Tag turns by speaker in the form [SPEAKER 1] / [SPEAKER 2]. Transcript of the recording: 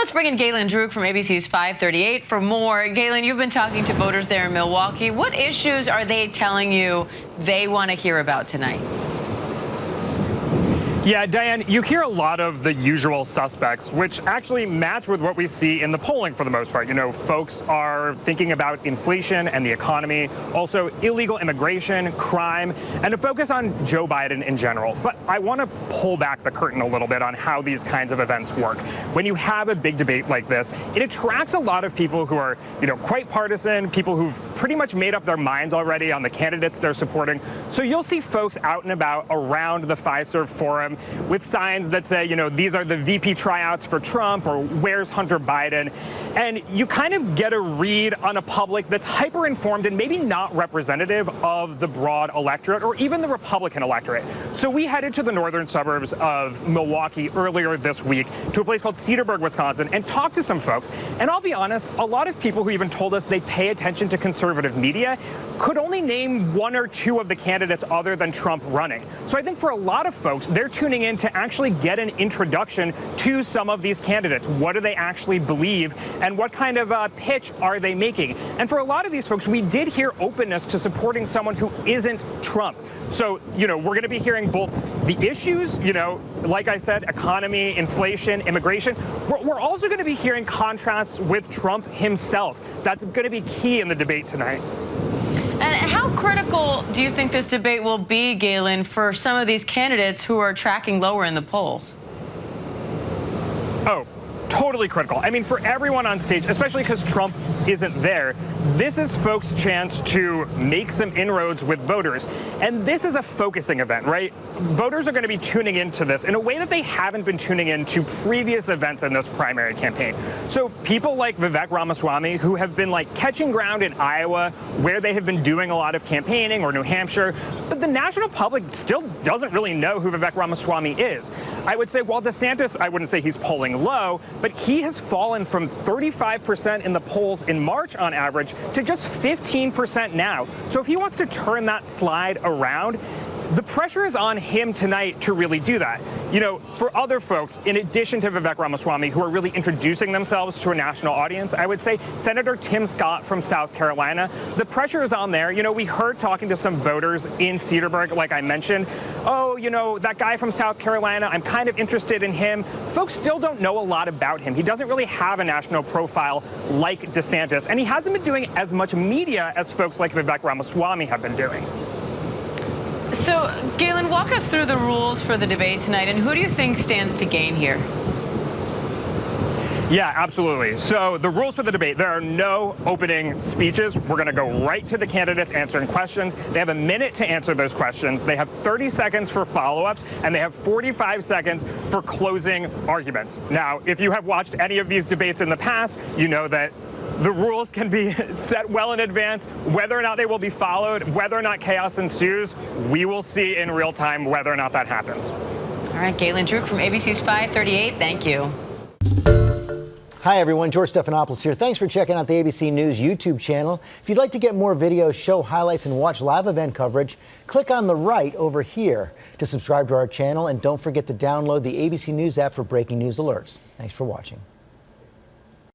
[SPEAKER 1] let's bring in Galen Druk from ABC's 538 for more. Galen, you've been talking to voters there in Milwaukee. What issues are they telling you they want to hear about tonight?
[SPEAKER 2] Yeah, Diane, you hear a lot of the usual suspects, which actually match with what we see in the polling for the most part. You know, folks are thinking about inflation and the economy, also illegal immigration, crime, and a focus on Joe Biden in general. But I want to pull back the curtain a little bit on how these kinds of events work. When you have a big debate like this, it attracts a lot of people who are, quite partisan, people who've pretty much made up their minds already on the candidates they're supporting. So you'll see folks out and about around the Fiserv Forum with signs that say, these are the VP tryouts for Trump, or where's Hunter Biden? And you kind of get a read on a public that's hyper-informed and maybe not representative of the broad electorate or even the Republican electorate. So we headed to the northern suburbs of Milwaukee earlier this week to a place called Cedarburg, Wisconsin, and talked to some folks. And I'll be honest, a lot of people who even told us they pay attention to conservative media could only name one or two of the candidates other than Trump running. So I think for a lot of folks, they're tuning in to actually get an introduction to some of these candidates. What do they actually believe, and what kind of pitch are they making? And for a lot of these folks, we did hear openness to supporting someone who isn't Trump. So, we're going to be hearing both the issues, like I said, economy, inflation, immigration. We're also going to be hearing contrasts with Trump himself. That's going to be key in the debate tonight.
[SPEAKER 1] And how critical do you think this debate will be, Galen, for some of these candidates who are tracking lower in the polls?
[SPEAKER 2] Oh, totally critical. I mean, for everyone on stage, especially because Trump isn't there, this is folks' chance to make some inroads with voters. And this is a focusing event, right? Voters are going to be tuning into this in a way that they haven't been tuning into previous events in this primary campaign. So people like Vivek Ramaswamy, who have been catching ground in Iowa, where they have been doing a lot of campaigning, or New Hampshire, but the national public still doesn't really know who Vivek Ramaswamy is. I would say, while DeSantis, I wouldn't say he's polling low, but he has fallen from 35% in the polls in March on average to just 15% now. So if he wants to turn that slide around, the pressure is on him tonight to really do that. For other folks, in addition to Vivek Ramaswamy, who are really introducing themselves to a national audience, I would say Senator Tim Scott from South Carolina, the pressure is on there. We heard talking to some voters in Cedarburg, like I mentioned, that guy from South Carolina, I'm kind of interested in him. Folks still don't know a lot about him. He doesn't really have a national profile like DeSantis, and he hasn't been doing as much media as folks like Vivek Ramaswamy have been doing.
[SPEAKER 1] So, Galen, walk us through the rules for the debate tonight, and who do you think stands to gain here?
[SPEAKER 2] Yeah, absolutely. So the rules for the debate, there are no opening speeches. We're going to go right to the candidates answering questions. They have a minute to answer those questions. They have 30 seconds for follow-ups, and they have 45 seconds for closing arguments. Now, if you have watched any of these debates in the past, you know that the rules can be set well in advance. Whether or not they will be followed, whether or not chaos ensues, we will see in real time whether or not that happens.
[SPEAKER 1] All right, Galen Druk from ABC's 538, thank you.
[SPEAKER 3] Hi, everyone. George Stephanopoulos here. Thanks for checking out the ABC News YouTube channel. If you'd like to get more videos, show highlights, and watch live event coverage, click on the right over here to subscribe to our channel. And don't forget to download the ABC News app for breaking news alerts. Thanks for watching.